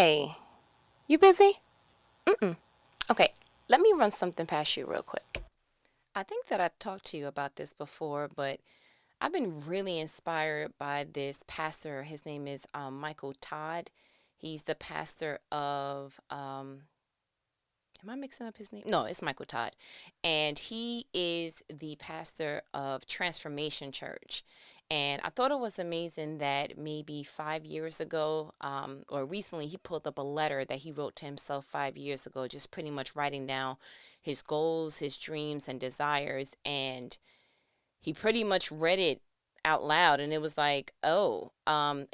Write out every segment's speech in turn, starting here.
Hey, you busy? Mm-mm. Okay, let me run something past you real quick. I think that I talked to you about this before, but I've been really inspired by this pastor. His name is Michael Todd. He's the pastor of am I mixing up his name? No, it's Michael Todd. And he is the pastor of Transformation Church. And I thought it was amazing that maybe 5 years ago, or recently, he pulled up a letter that he wrote to himself 5 years ago, just pretty much writing down his goals, his dreams, and desires. And he pretty much read it out loud. And it was like, oh,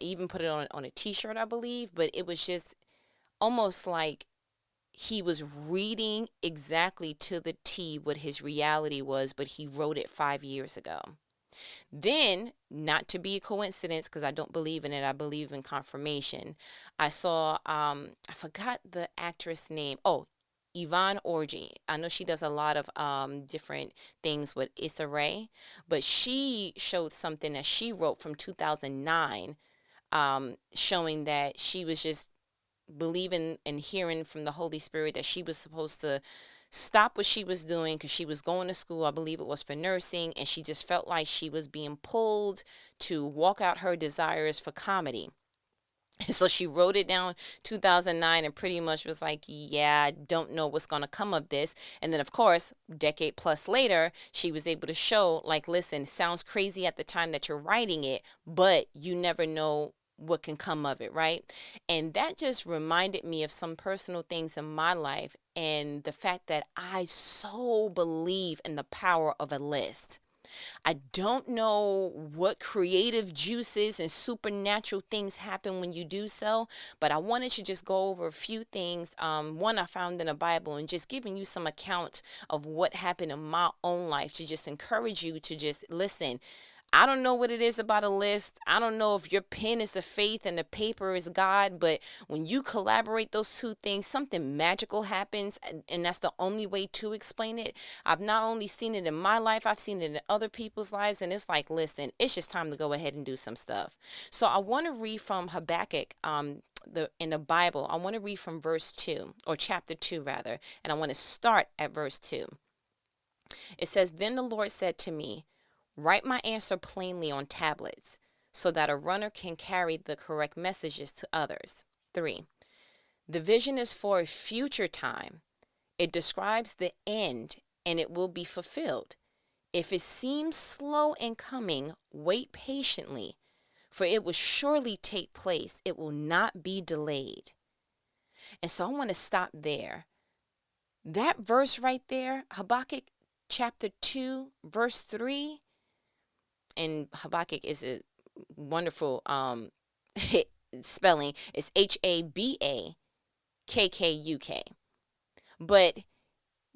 even put it on a t shirt, I believe. But it was just almost like he was reading exactly to the T what his reality was, but he wrote it 5 years ago. Then, not to be a coincidence, because I don't believe in it, I believe in confirmation. I saw, I forgot the actress name. Oh, Yvonne Orji. I know she does a lot of different things with Issa Rae, but she showed something that she wrote from 2009, showing that she was just believing and hearing from the Holy Spirit that she was supposed to stop what she was doing because she was going to school. I believe it was for nursing, and she just felt like she was being pulled to walk out her desires for comedy. So she wrote it down 2009 and pretty much was like, yeah, I don't know what's going to come of this. And then, of course, decade plus later, she was able to show, like, listen, sounds crazy at the time that you're writing it, but you never know what can come of it, right? And that just reminded me of some personal things in my life and the fact that I so believe in the power of a list. I don't know what creative juices and supernatural things happen when you do so, but I wanted to just go over a few things. One I found in the Bible and just giving you some account of what happened in my own life to just encourage you to just listen. I don't know what it is about a list. I don't know if your pen is the faith and the paper is God, but when you collaborate those two things, something magical happens, and that's the only way to explain it. I've not only seen it in my life, I've seen it in other people's lives, and it's like, listen, it's just time to go ahead and do some stuff. So I want to read from Habakkuk, in the Bible. I want to read from verse 2, or chapter 2 rather, and I want to start at verse 2. It says, "Then the Lord said to me, write my answer plainly on tablets so that a runner can carry the correct messages to others." 3. The vision is for a future time. It describes the end and it will be fulfilled. If it seems slow in coming, wait patiently, for it will surely take place. It will not be delayed. And so I want to stop there. That verse right there, Habakkuk chapter 2, verse 3, and Habakkuk is a wonderful spelling. It's Habakkuk. But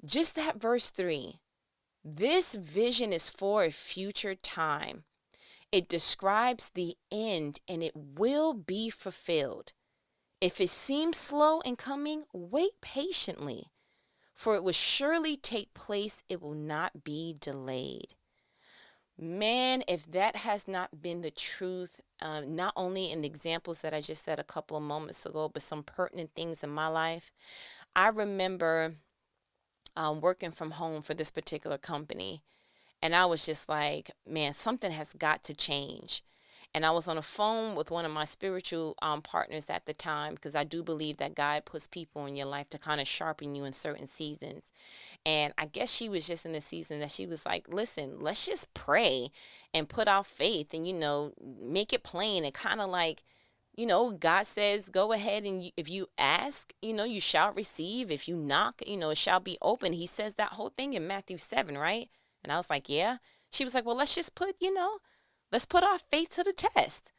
just that verse 3, this vision is for a future time. It describes the end and it will be fulfilled. If it seems slow in coming, wait patiently, for it will surely take place. It will not be delayed. Man, if that has not been the truth, not only in the examples that I just said a couple of moments ago, but some pertinent things in my life. I remember working from home for this particular company, and I was just like, man, something has got to change. And I was on a phone with one of my spiritual partners at the time, because I do believe that God puts people in your life to kind of sharpen you in certain seasons. And I guess she was just in the season that she was like, listen, let's just pray and put our faith and, make it plain and kind of like, God says, go ahead and if you ask, you shall receive. If you knock, it shall be open. He says that whole thing in Matthew 7, right? And I was like, yeah. She was like, well, let's just let's put our faith to the test.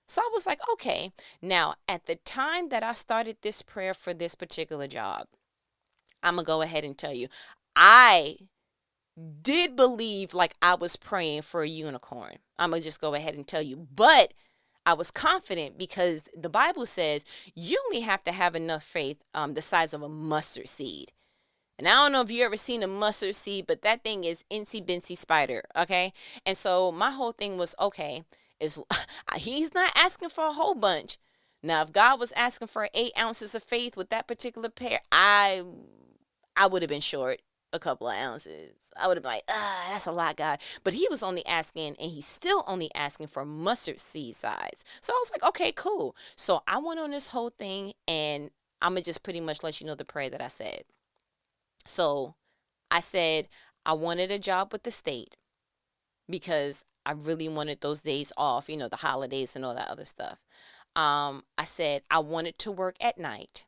So I was like, okay. Now, at the time that I started this prayer for this particular job, I'm going to go ahead and tell you, I did believe like I was praying for a unicorn. I'm going to just go ahead and tell you. But I was confident because the Bible says you only have to have enough faith the size of a mustard seed. And I don't know if you ever seen a mustard seed, but that thing is incy bincy spider, okay? And so my whole thing was, okay, is he's not asking for a whole bunch. Now, if God was asking for 8 ounces of faith with that particular pair, I would have been short a couple of ounces. I would have been like, that's a lot, God. But he was only asking, and he's still only asking for mustard seed size. So I was like, okay, cool. So I went on this whole thing, and I'm going to just pretty much let you know the prayer that I said. So I said, I wanted a job with the state because I really wanted those days off, the holidays and all that other stuff. I said I wanted to work at night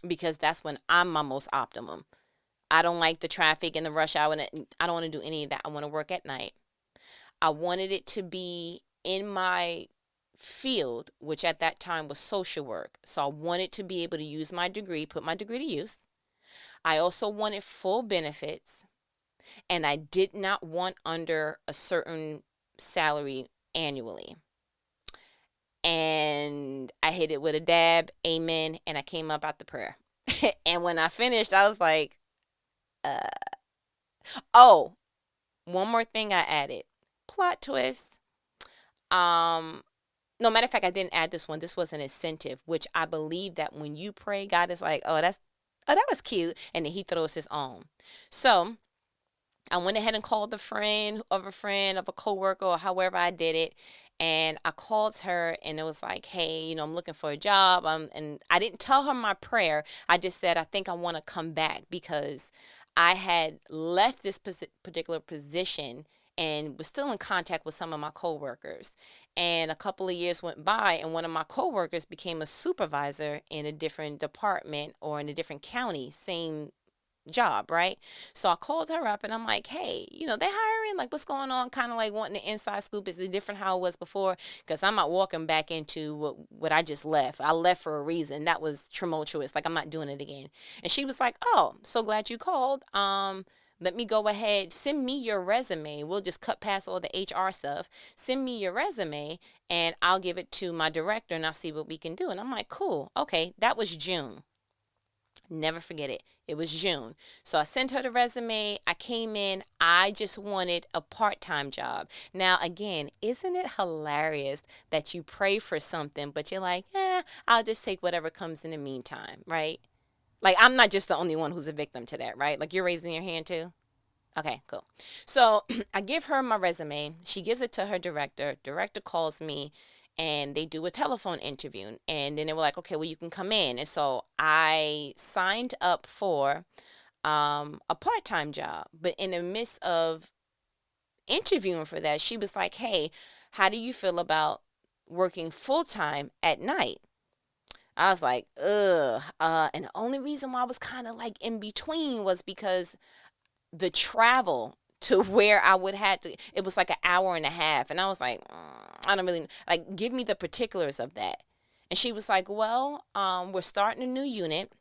because that's when I'm my most optimum. I don't like the traffic and the rush hour. I don't want to do any of that. I want to work at night. I wanted it to be in my field, which at that time was social work. So I wanted to be able to use my degree, put my degree to use. I also wanted full benefits, and I did not want under a certain salary annually. And I hit it with a dab, amen, and I came up out the prayer. And when I finished, I was like, uh, oh, one more thing I added. Plot twist. No, matter of fact, I didn't add this one. This was an incentive, which I believe that when you pray, God is like, oh, that was cute. And then he throws his own. So I went ahead and called a friend of a coworker, or however I did it. And I called her, and it was like, hey, I'm looking for a job. And I didn't tell her my prayer. I just said, I think I want to come back because I had left this particular position and was still in contact with some of my coworkers. And a couple of years went by, and one of my coworkers became a supervisor in a different department or in a different county, same job, right? So I called her up, and I'm like, hey, they hiring, like, what's going on? Kind of like wanting the inside scoop. Is it different how it was before? Because I'm not walking back into what I just left. I left for a reason. That was tumultuous. Like, I'm not doing it again. And she was like, oh, so glad you called. Let me go ahead, send me your resume. We'll just cut past all the HR stuff. Send me your resume, and I'll give it to my director, and I'll see what we can do. And I'm like, cool. Okay, that was June. Never forget it. It was June. So I sent her the resume. I came in. I just wanted a part-time job. Now, again, isn't it hilarious that you pray for something, but you're like, I'll just take whatever comes in the meantime, right? Like, I'm not just the only one who's a victim to that, right? Like, you're raising your hand too? Okay, cool. So I give her my resume. She gives it to her director. Director calls me, and they do a telephone interview. And then they were like, okay, well, you can come in. And so I signed up for a part-time job. But in the midst of interviewing for that, she was like, hey, how do you feel about working full-time at night? I was like, ugh. And the only reason why I was kind of like in between was because the travel to where I would have to, it was like an hour and a half. And I was like, I don't really, like, give me the particulars of that. And she was like, well, we're starting a new unit.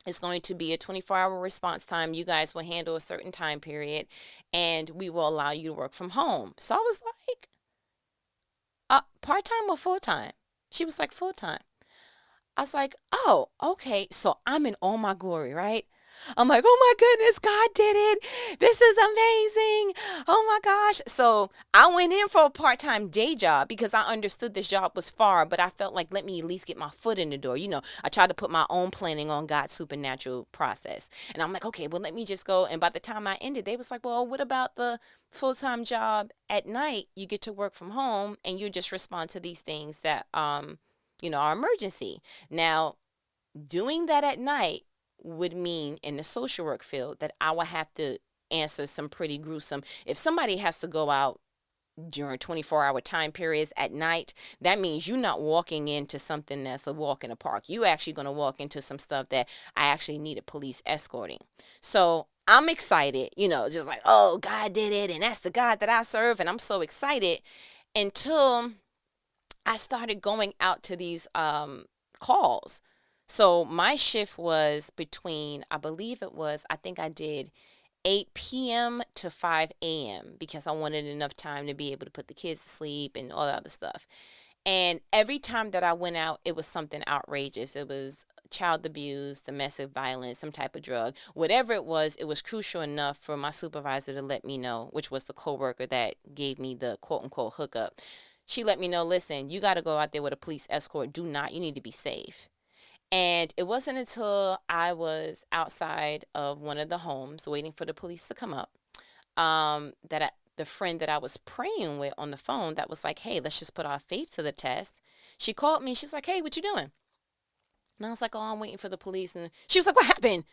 It's going to be a 24-hour response time. You guys will handle a certain time period, and we will allow you to work from home. So I was like, part-time or full-time? She was like, full-time. I was like, oh, okay. So I'm in all my glory, right? I'm like, oh my goodness, God did it. This is amazing. Oh my gosh. So I went in for a part-time day job because I understood this job was far, but I felt like, let me at least get my foot in the door. I tried to put my own planning on God's supernatural process. And I'm like, okay, well, let me just go. And by the time I ended, they was like, well, what about the full-time job at night? You get to work from home and you just respond to these things that, are emergency. Now, doing that at night would mean in the social work field that I would have to answer some pretty gruesome. If somebody has to go out during 24-hour time periods at night, that means you're not walking into something that's a walk in the park. You actually going to walk into some stuff that I actually need a police escorting. So I'm excited, just like, oh, God did it. And that's the God that I serve. And I'm so excited until I started going out to these calls. So my shift was between, I think I did 8 p.m. to 5 a.m. because I wanted enough time to be able to put the kids to sleep and all that other stuff. And every time that I went out, it was something outrageous. It was child abuse, domestic violence, some type of drug. Whatever it was crucial enough for my supervisor to let me know, which was the coworker that gave me the quote-unquote hookup. She let me know, listen, you got to go out there with a police escort. Do not, you need to be safe. And it wasn't until I was outside of one of the homes waiting for the police to come up, the friend that I was praying with on the phone that was like, hey, let's just put our faith to the test. She called me. She's like, hey, what you doing? And I was like, oh, I'm waiting for the police. And she was like, what happened?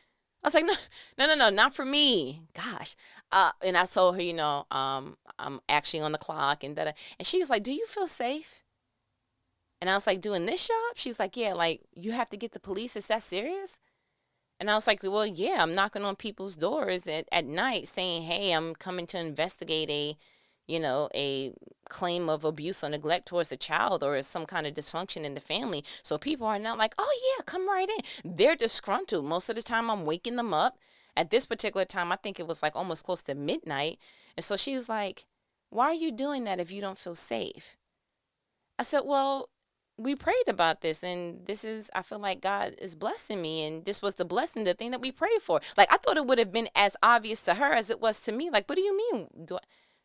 I was like, no, no, no, no, not for me. Gosh. And I told her, I'm actually on the clock and that. And she was like, do you feel safe? And I was like, doing this job? She's like, yeah, like you have to get the police. Is that serious? And I was like, well, yeah, I'm knocking on people's doors at night saying, hey, I'm coming to investigate a claim of abuse or neglect towards a child or some kind of dysfunction in the family. So people are not like, oh, yeah, come right in. They're disgruntled. Most of the time I'm waking them up. At this particular time, I think it was like almost close to midnight. And so she was like, why are you doing that if you don't feel safe? I said, well, we prayed about this and I feel like God is blessing me and this was the blessing, the thing that we prayed for. Like I thought it would have been as obvious to her as it was to me. Like, what do you mean?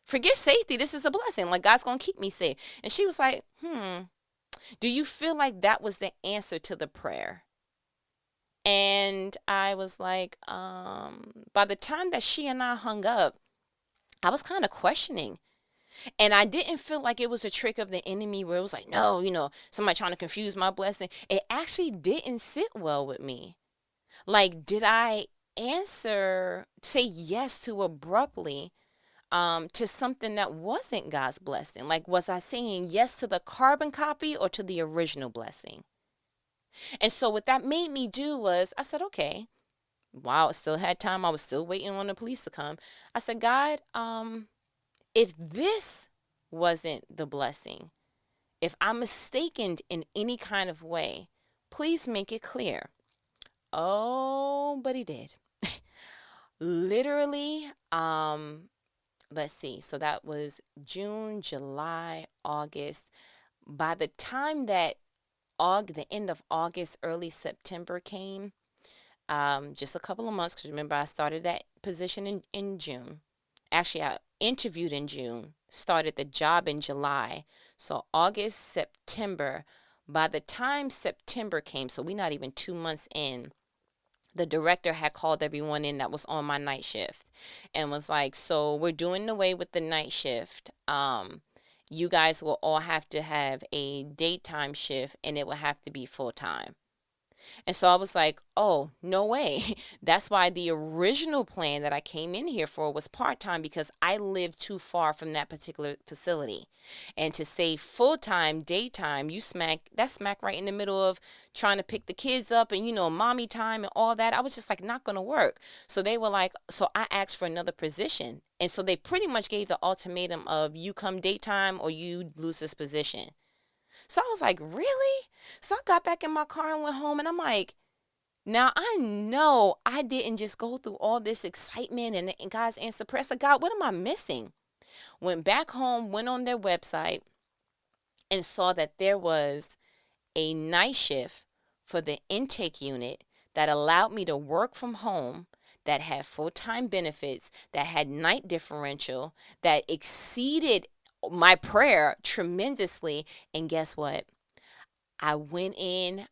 Forget safety. This is a blessing. Like God's going to keep me safe. And she was like, do you feel like that was the answer to the prayer? And I was like, by the time that she and I hung up, I was kind of questioning. And I didn't feel like it was a trick of the enemy where it was like, no, somebody trying to confuse my blessing. It actually didn't sit well with me. Like, did I say yes too abruptly to something that wasn't God's blessing? Like, was I saying yes to the carbon copy or to the original blessing? And so what that made me do was I said, okay, while I still had time, I was still waiting on the police to come. I said, God, if this wasn't the blessing, if I'm mistaken in any kind of way, please make it clear. Oh, but he did. Literally, let's see. So that was June, July, August. By the time that the end of August, early September came, just a couple of months, because remember I started that position in June. Actually, I interviewed in June, started the job in July. So August, September. By the time September came, so we're not even 2 months in, the director had called everyone in that was on my night shift and was like, so we're doing away with the night shift. You guys will all have to have a daytime shift and it will have to be full time. And so I was like, oh, no way. That's why the original plan that I came in here for was part-time because I lived too far from that particular facility. And to say full-time, daytime, that's smack right in the middle of trying to pick the kids up and, mommy time and all that. I was just like, not going to work. So they were like, so I asked for another position. And so they pretty much gave the ultimatum of you come daytime or you lose this position. So I was like, really? So I got back in my car and went home and I'm like, now I know I didn't just go through all this excitement and God's answer prayer. Like, God, what am I missing? Went back home, went on their website and saw that there was a night shift for the intake unit that allowed me to work from home, that had full-time benefits, that had night differential, that exceeded my prayer tremendously. And guess what? I went in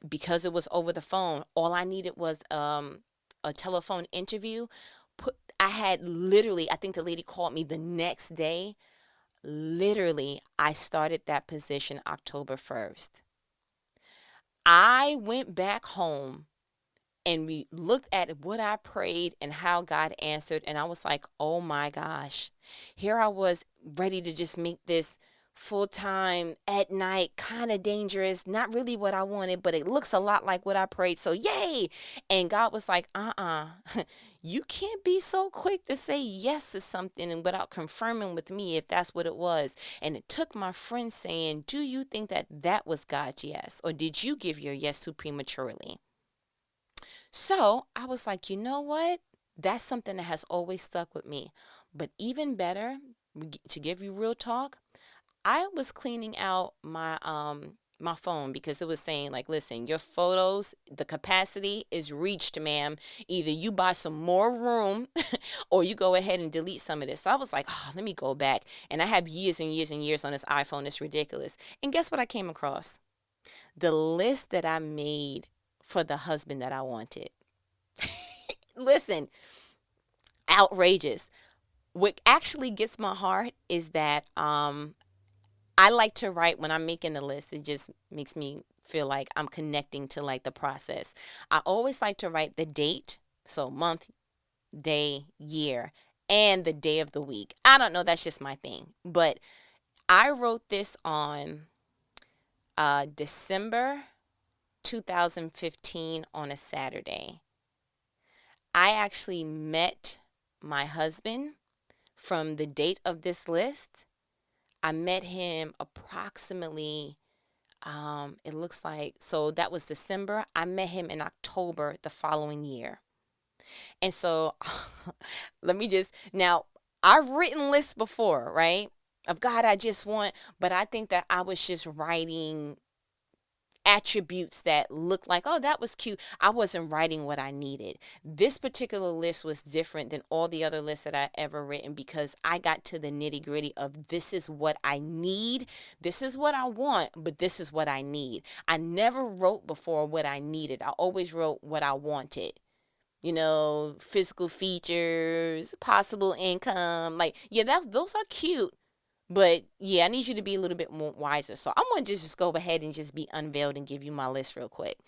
because it was over the phone. All I needed was a telephone interview. I had literally, I think the lady called me the next day. Literally, I started that position October 1st. I went back home and we looked at what I prayed and how God answered. And I was like, oh my gosh, here I was ready to just make this full time at night, kind of dangerous, not really what I wanted, but it looks a lot like what I prayed. So yay. And God was like, you can't be so quick to say yes to something and without confirming with me if that's what it was. And it took my friend saying, do you think that that was God's yes? Or did you give your yes too prematurely? So I was like, you know what? That's something that has always stuck with me. But even better, to give you real talk, I was cleaning out my my phone because it was saying like, listen, your photos, the capacity is reached, ma'am. Either you buy some more room or you go ahead and delete some of this. So I was like, oh, let me go back. And I have years and years and years on this iPhone. It's ridiculous. And guess what I came across? The list that I made for the husband that I wanted. Listen, outrageous. What actually gets my heart is that I like to write when I'm making the list. It just makes me feel like I'm connecting to like the process. I always like to write the date, so month, day, year, and the day of the week. I don't know, that's just my thing. But I wrote this on December 2015 on a Saturday. I actually met my husband from the date of this list. I met him approximately, it looks like, so that was December. I met him in October the following year. And so let me just, now, I've written lists before, right? Of God, I just want, but I think that I was just writing attributes that look like, oh, that was cute. I wasn't writing what I needed. This particular list was different than all the other lists that I ever written because I got to the nitty gritty of this is what I need. This is what I want, but this is what I need. I never wrote before what I needed. I always wrote what I wanted. You know, physical features, possible income. Like, yeah, those are cute. But yeah, I need you to be a little bit more wiser. So I'm going to just go ahead and just be unveiled and give you my list real quick.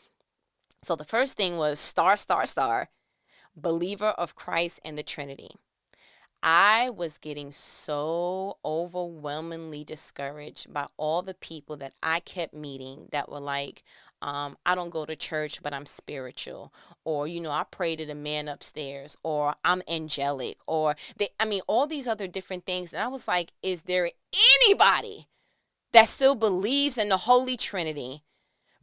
So the first thing was star, star, star, believer of Christ and the Trinity. I was getting so overwhelmingly discouraged by all the people that I kept meeting that were like, I don't go to church, but I'm spiritual. Or, you know, I pray to the man upstairs. Or I'm angelic. Or, all these other different things. And I was like, is there anybody that still believes in the Holy Trinity?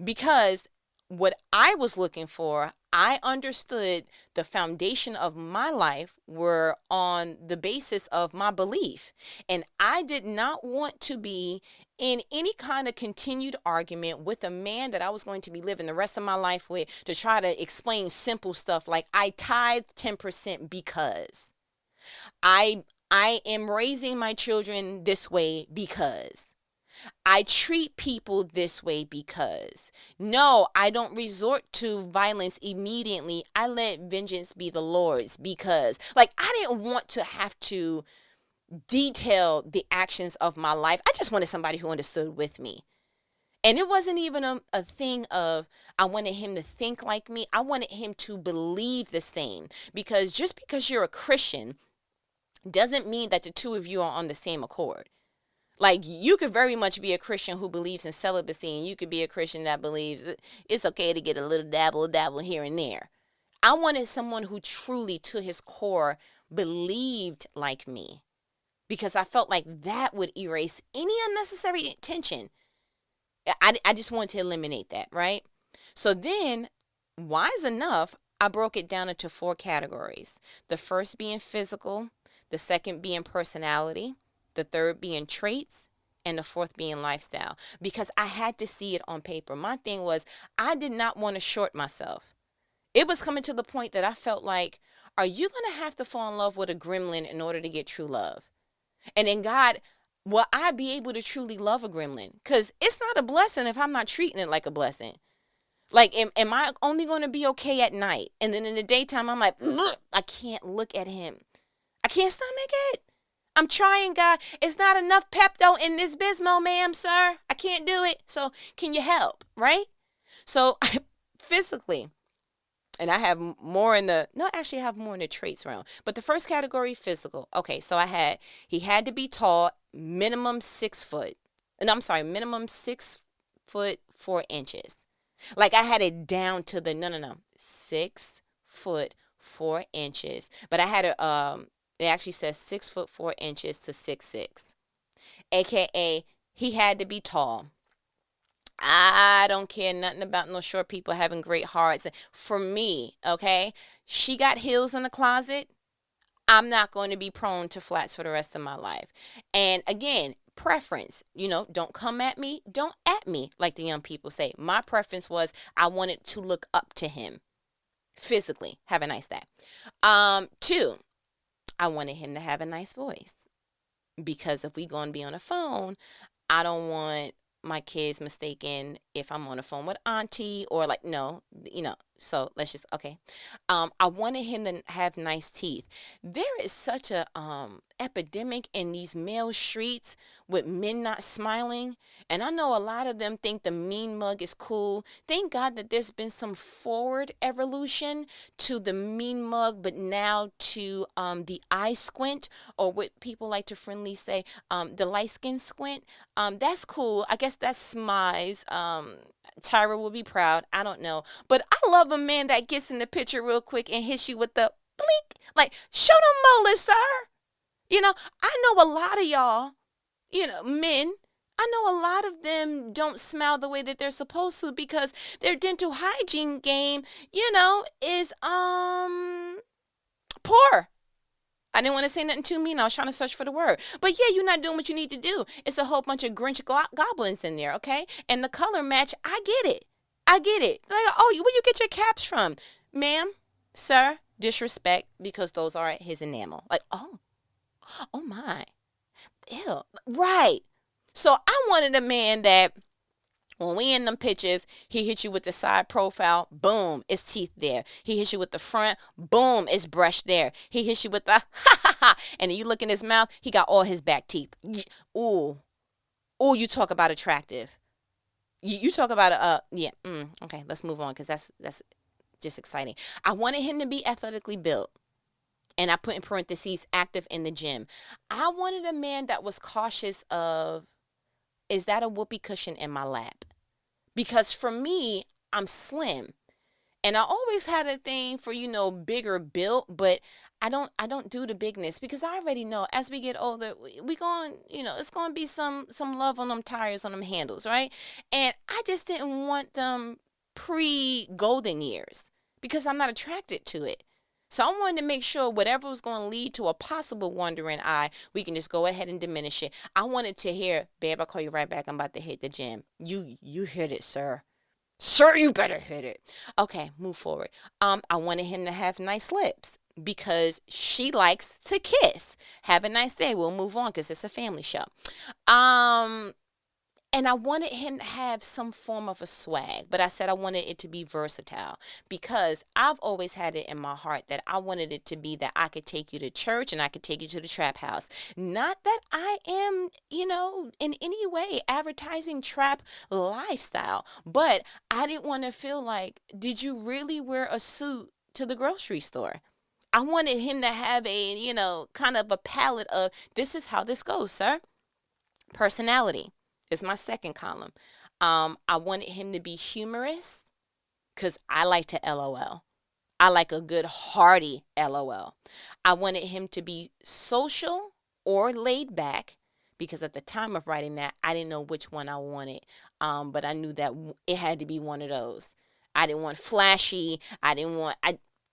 Because what I was looking for, I understood the foundation of my life were on the basis of my belief. And I did not want to be in any kind of continued argument with a man that I was going to be living the rest of my life with to try to explain simple stuff like I tithe 10% because I I am raising my children this way because I treat people this way because. No, I don't resort to violence immediately. I let vengeance be the Lord's because. Like, I didn't want to have to detail the actions of my life. I just wanted somebody who understood with me. And it wasn't even a thing of I wanted him to think like me. I wanted him to believe the same. Because just because you're a Christian doesn't mean that the two of you are on the same accord. Like, you could very much be a Christian who believes in celibacy, and you could be a Christian that believes it's okay to get a little dabble here and there. I wanted someone who truly, to his core, believed like me because I felt like that would erase any unnecessary tension. I just wanted to eliminate that, right? So then, wise enough, I broke it down into 4 categories. The first being physical, the second being personality, the third being traits, and the fourth being lifestyle, because I had to see it on paper. My thing was, I did not want to short myself. It was coming to the point that I felt like, are you going to have to fall in love with a gremlin in order to get true love? And then God, will I be able to truly love a gremlin? Because it's not a blessing if I'm not treating it like a blessing. Like, am I only going to be okay at night? And then in the daytime, I'm like, I can't look at him. I can't stomach it. I'm trying, God. It's not enough Pepto in this Bismol, ma'am, sir. I can't do it. So can you help, right? So physically, and I have more in the, no, actually I have more in the traits realm. But the first category, physical. Okay, so he had to be tall, minimum 6 foot. And I'm sorry, minimum 6 foot 4 inches. Like, I had it down to the, no. 6 foot 4 inches. But I had it actually says 6 foot 4 inches to 6'6", aka he had to be tall. I don't care nothing about no short people having great hearts. For me, okay, she got heels in the closet. I'm not going to be prone to flats for the rest of my life. And again, preference. Don't come at me, don't at me, like the young people say. My preference was I wanted to look up to him physically. Have a nice day. Two, I wanted him to have a nice voice, because if we going to be on the phone, I don't want my kids mistaken if I'm on the phone with auntie, or like, no, so let's just, okay. I wanted him to have nice teeth. There is such a epidemic in these male streets with men not smiling. And I know a lot of them think the mean mug is cool. Thank God that there's been some forward evolution to the mean mug, but now to the eye squint, or what people like to friendly say, the light skin squint. That's cool. I guess that's Smize. Tyra will be proud. I don't know. But I love a man that gets in the picture real quick and hits you with the blink. Like, show them molars, sir. I know a lot of y'all, men. I know a lot of them don't smile the way that they're supposed to, because their dental hygiene game, is poor. I didn't want to say nothing too mean. I was trying to search for the word. But yeah, you're not doing what you need to do. It's a whole bunch of Grinch goblins in there, okay? And the color match, I get it. I get it. Like, oh, where you get your caps from? Ma'am, sir, disrespect, because those are his enamel. Like, oh my. Ew. Right. So I wanted a man that, when we in them pictures, he hits you with the side profile, boom, it's teeth there. He hits you with the front, boom, it's brush there. He hits you with the ha ha ha, and then you look in his mouth, he got all his back teeth. Ooh, you talk about attractive. You talk about yeah. Okay, let's move on, because that's just exciting. I wanted him to be athletically built. And I put in parentheses, active in the gym. I wanted a man that was cautious of, is that a whoopee cushion in my lap? Because for me, I'm slim. And I always had a thing for, bigger built, but I don't do the bigness, because I already know as we get older, we going, it's going to be some love on them tires, on them handles, right? And I just didn't want them pre-golden years, because I'm not attracted to it. So I wanted to make sure whatever was going to lead to a possible wandering eye, we can just go ahead and diminish it. I wanted to hear, babe, I'll call you right back. I'm about to hit the gym. You hit it, sir. Sir, you better hit it. Okay, move forward. I wanted him to have nice lips, because she likes to kiss. Have a nice day. We'll move on, because it's a family show. And I wanted him to have some form of a swag, but I said I wanted it to be versatile, because I've always had it in my heart that I wanted it to be that I could take you to church and I could take you to the trap house. Not that I am, in any way advertising trap lifestyle, but I didn't want to feel like, did you really wear a suit to the grocery store? I wanted him to have a, kind of a palette of, this is how this goes, sir. Personality is my second column. I wanted him to be humorous, because I like to LOL. I like a good hearty LOL. I wanted him to be social or laid back, because at the time of writing that, I didn't know which one I wanted. But I knew that it had to be one of those. I didn't want flashy.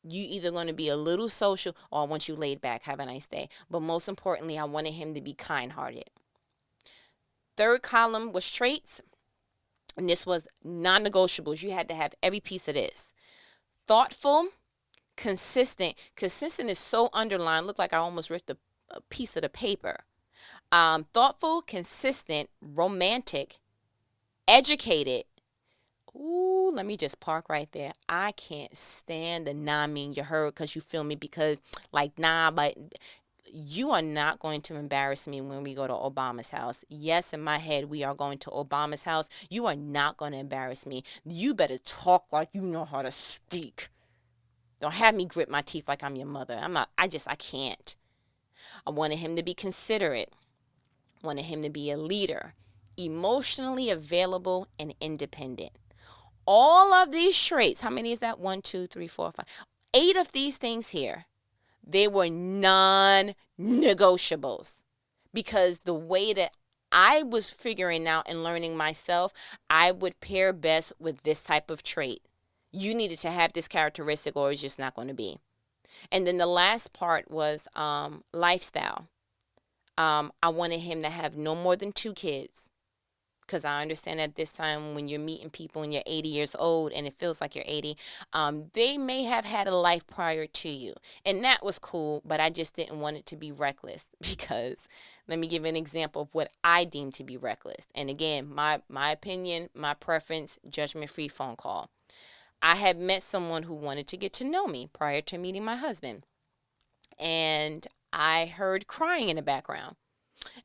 You either going to be a little social, or I want you laid back. Have a nice day. But most importantly, I wanted him to be kind-hearted. Third column was traits, and this was non-negotiables. You had to have every piece of this. Thoughtful, consistent. Consistent is so underlined, looked like I almost ripped a piece of the paper. Thoughtful, consistent, romantic, educated. Ooh, let me just park right there. I can't stand the nah mean you heard, because you feel me, because like nah, but you are not going to embarrass me when we go to Obama's house. Yes, in my head, we are going to Obama's house. You are not going to embarrass me. You better talk like you know how to speak. Don't have me grit my teeth like I'm your mother. I can't. I wanted him to be considerate. Wanted him to be a leader, emotionally available and independent. All of these traits, how many is that? 1, 2, 3, 4, 5. 8 of these things here. They were non-negotiables, because the way that I was figuring out and learning myself, I would pair best with this type of trait. You needed to have this characteristic, or it's just not going to be. And then the last part was lifestyle. I wanted him to have no more than 2 kids, because I understand at this time when you're meeting people and you're 80 years old and it feels like you're 80, they may have had a life prior to you. And that was cool, but I just didn't want it to be reckless because let me give an example of what I deem to be reckless. And again, my opinion, my preference, judgment-free phone call. I had met someone who wanted to get to know me prior to meeting my husband. And I heard crying in the background.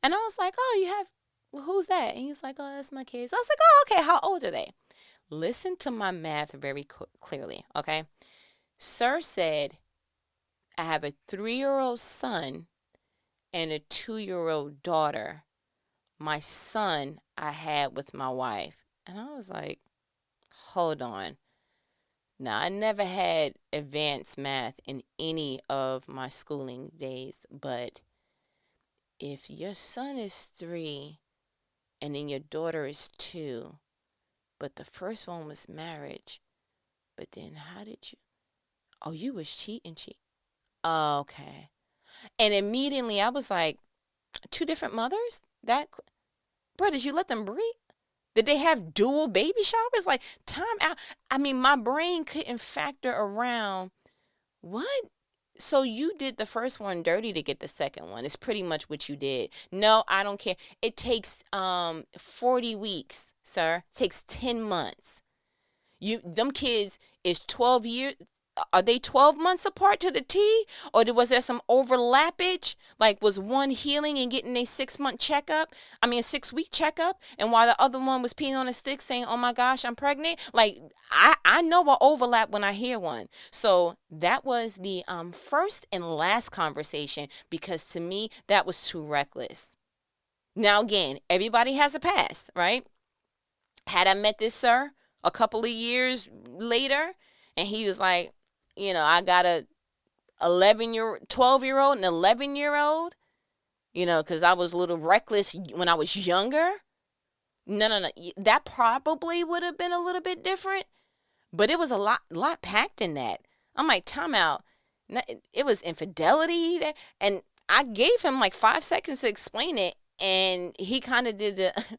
And I was like, oh, you have, well, who's that? And he's like, oh, that's my kids. I was like, oh, okay, how old are they? Listen to my math very clearly, okay? Sir said, I have a 3-year-old son and a 2-year-old daughter. My son I had with my wife. And I was like, hold on. Now, I never had advanced math in any of my schooling days, but if your son is 3 and then your daughter is 2, but the first one was marriage, but then how did you? Oh, you was cheating. Oh, okay. And immediately I was like, 2 different mothers? That, bro, did you let them breed? Did they have dual baby showers? Like, time out. I mean, my brain couldn't factor around what? So you did the first one dirty to get the second one. It's pretty much what you did. No, I don't care. It takes 40 weeks, sir. It takes 10 months. Them kids is 12 years. Are they 12 months apart to the T? Or was there some overlappage? Like, was one healing and getting a 6-month checkup? I mean, a 6-week checkup? And while the other one was peeing on a stick saying, oh my gosh, I'm pregnant? Like, I know an overlap when I hear one. So that was the first and last conversation, because to me, that was too reckless. Now, again, everybody has a past, right? Had I met this sir a couple of years later and he was like, I got a 12-year-old and 11-year-old, because I was a little reckless when I was younger. No. That probably would have been a little bit different, but it was a lot packed in that. I'm like, time out. It was infidelity there. And I gave him like 5 seconds to explain it. And he kind of did the,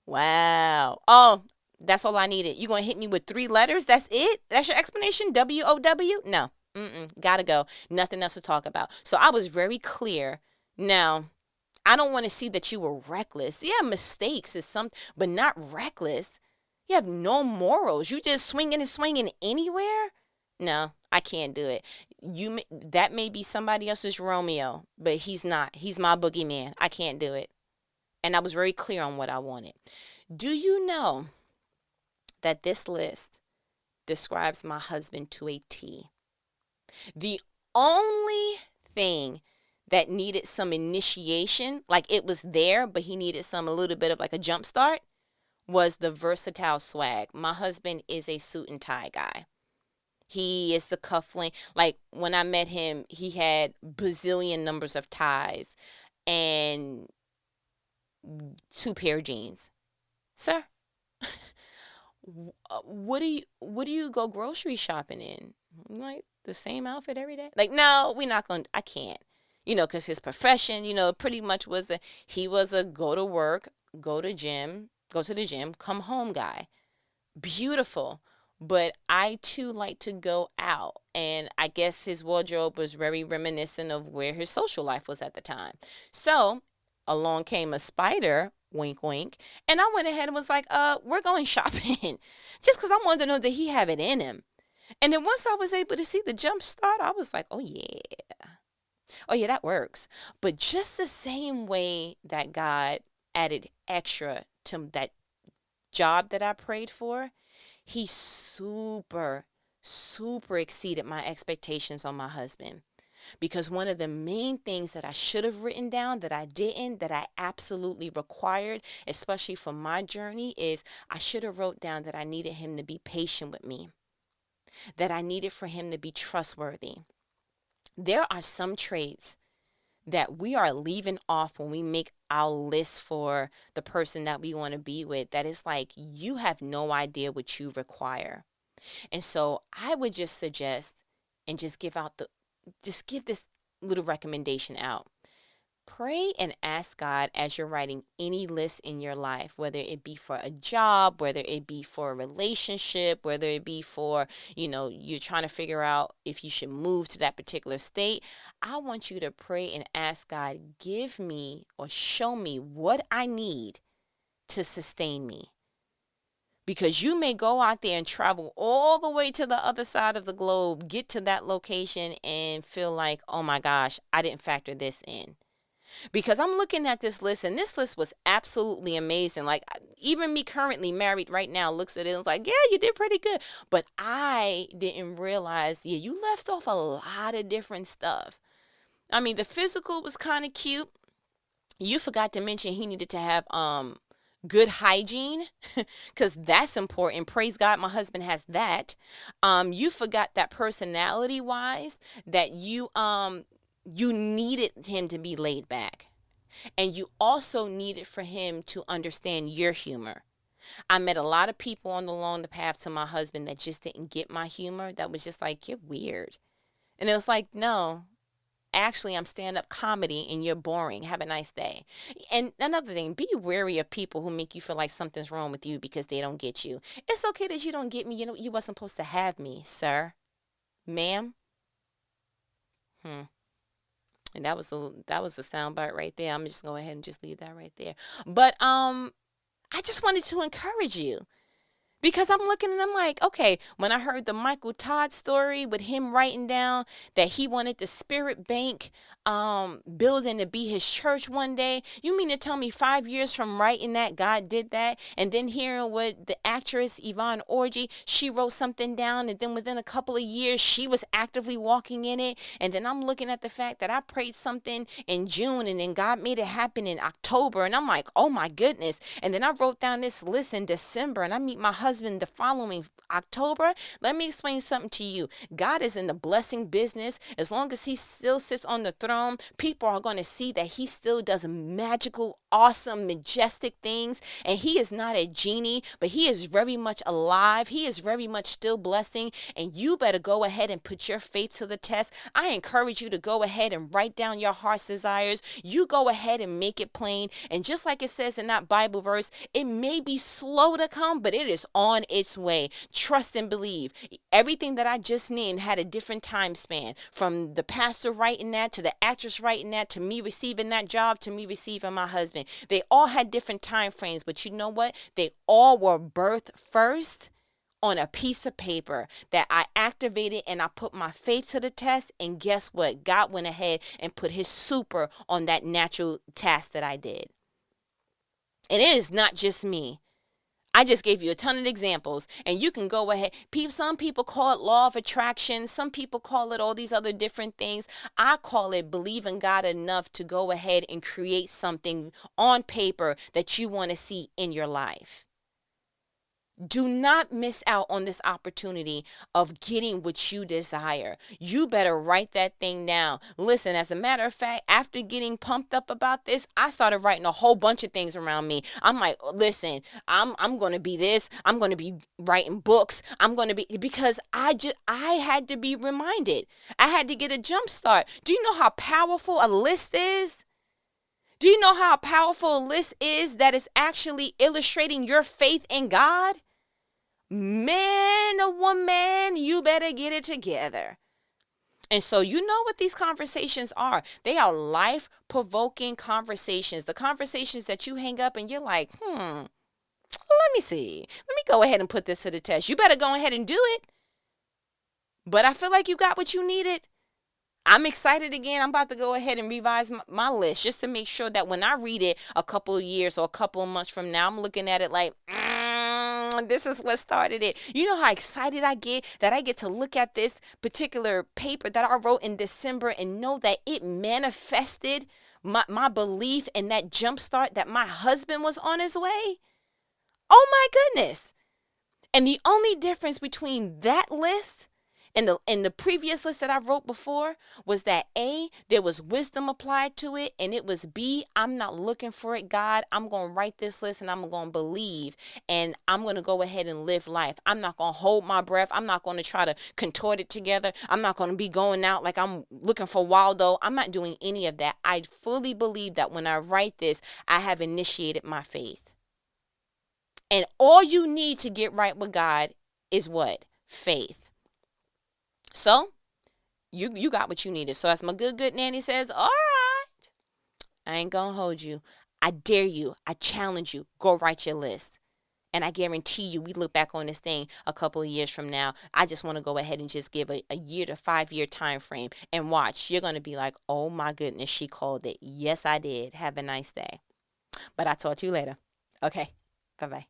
wow. Oh, that's all I needed. You going to hit me with 3 letters? That's it? That's your explanation? WOW? No. Gotta go. Nothing else to talk about. So I was very clear. Now, I don't want to see that you were reckless. Yeah, mistakes is something, but not reckless. You have no morals. You just swinging and swinging anywhere? No, I can't do it. That may be somebody else's Romeo, but he's not. He's my boogeyman. I can't do it. And I was very clear on what I wanted. Do you know that this list describes my husband to a T? The only thing that needed some initiation, like it was there, but he needed a little bit of like a jump start, was the versatile swag. My husband is a suit and tie guy. He is the cufflink. Like when I met him, he had bazillion numbers of ties and 2 pair of jeans. Sir, what do you go grocery shopping in? Like the same outfit every day? Like, no, we're not going to, I can't. Because his profession, pretty much he was a go to work, go to the gym, come home guy. Beautiful. But I too like to go out. And I guess his wardrobe was very reminiscent of where his social life was at the time. So along came a spider, wink, wink. And I went ahead and was like, we're going shopping. Just because I wanted to know that he have it in him. And then once I was able to see the jump start, I was like, oh yeah. Oh yeah, that works. But just the same way that God added extra to that job that I prayed for, he super, super exceeded my expectations on my husband. Because one of the main things that I should have written down that I didn't, that I absolutely required, especially for my journey, is I should have wrote down that I needed him to be patient with me, that I needed for him to be trustworthy. There are some traits that we are leaving off when we make our list for the person that we want to be with, that is like, you have no idea what you require. And so I would just suggest and just give this little recommendation out. Pray and ask God as you're writing any list in your life, whether it be for a job, whether it be for a relationship, whether it be for, you're trying to figure out if you should move to that particular state. I want you to pray and ask God, give me or show me what I need to sustain me. Because you may go out there and travel all the way to the other side of the globe, get to that location and feel like, oh my gosh, I didn't factor this in. Because I'm looking at this list, and this list was absolutely amazing. Like, even me currently married right now looks at it and is like, yeah, you did pretty good. But I didn't realize, yeah, you left off a lot of different stuff. I mean, the physical was kind of cute. You forgot to mention he needed to have good hygiene, because that's important. Praise God, my husband has that. You forgot that personality wise, that you needed him to be laid back. And you also needed for him to understand your humor. I met a lot of people along the path to my husband that just didn't get my humor. That was just like, you're weird. And it was like, no, actually, I'm stand-up comedy and you're boring. Have a nice day. And another thing, be wary of people who make you feel like something's wrong with you because they don't get you. It's okay that you don't get me. You wasn't supposed to have me, sir, ma'am. And that was a soundbite right there. I'm just going to go ahead and just leave that right there. But I just wanted to encourage you. Because I'm looking and I'm like, okay, when I heard the Michael Todd story with him writing down that he wanted the Spirit Bank building to be his church one day, you mean to tell me 5 years from writing that, God did that? And then hearing what the actress Yvonne Orji, she wrote something down, and then within a couple of years, she was actively walking in it. And then I'm looking at the fact that I prayed something in June, and then God made it happen in October. And I'm like, oh my goodness. And then I wrote down this list in December, and I meet my husband the following October. Let me explain something to you. God is in the blessing business. As long as he still sits on the throne, people are going to see that he still does magical, awesome, majestic things. And he is not a genie, but he is very much alive. He is very much still blessing. And you better go ahead and put your faith to the test. I encourage you to go ahead and write down your heart's desires. You go ahead and make it plain. And just like it says in that Bible verse, it may be slow to come, but it is on its way. Trust and believe. Everything that I just named had a different time span, from the pastor writing that to the actress writing that to me receiving that job to me receiving my husband. They all had different time frames, but you know what? They all were birthed first on a piece of paper that I activated, and I put my faith to the test. And guess what? God went ahead and put his super on that natural task that I did. And it is not just me. I just gave you a ton of examples, and you can go ahead. Some people call it law of attraction. Some people call it all these other different things. I call it believing God enough to go ahead and create something on paper that you want to see in your life. Do not miss out on this opportunity of getting what you desire. You better write that thing down. Listen, as a matter of fact, after getting pumped up about this, I started writing a whole bunch of things around me. I'm like, listen, I'm going to be this. I'm going to be writing books. I'm going to be, because I had to be reminded. I had to get a jump start. Do you know how powerful a list is? Do you know how powerful a list is that is actually illustrating your faith in God? Man or woman, you better get it together. And so you know what these conversations are. They are life-provoking conversations. The conversations that you hang up and you're like, let me see. Let me go ahead and put this to the test. You better go ahead and do it. But I feel like you got what you needed. I'm excited again. I'm about to go ahead and revise my list just to make sure that when I read it a couple of years or a couple of months from now, I'm looking at it like, this is what started it. You know how excited I get that I get to look at this particular paper that I wrote in December and know that it manifested my belief in that jump start that my husband was on his way. Oh my goodness. And the only difference between that list In the previous list that I wrote before was that A, there was wisdom applied to it, and it was B, I'm not looking for it, God. I'm going to write this list and I'm going to believe, and I'm going to go ahead and live life. I'm not going to hold my breath. I'm not going to try to contort it together. I'm not going to be going out like I'm looking for Waldo. I'm not doing any of that. I fully believe that when I write this, I have initiated my faith. And all you need to get right with God is what? Faith. So you got what you needed. So as my good nanny says, all right, I ain't gonna hold you. I dare you. I challenge you. Go write your list. And I guarantee you, we look back on this thing a couple of years from now. I just want to go ahead and just give a year to 5 year time frame and watch. You're going to be like, oh my goodness, she called it. Yes, I did. Have a nice day. But I'll talk to you later. Okay. Bye-bye.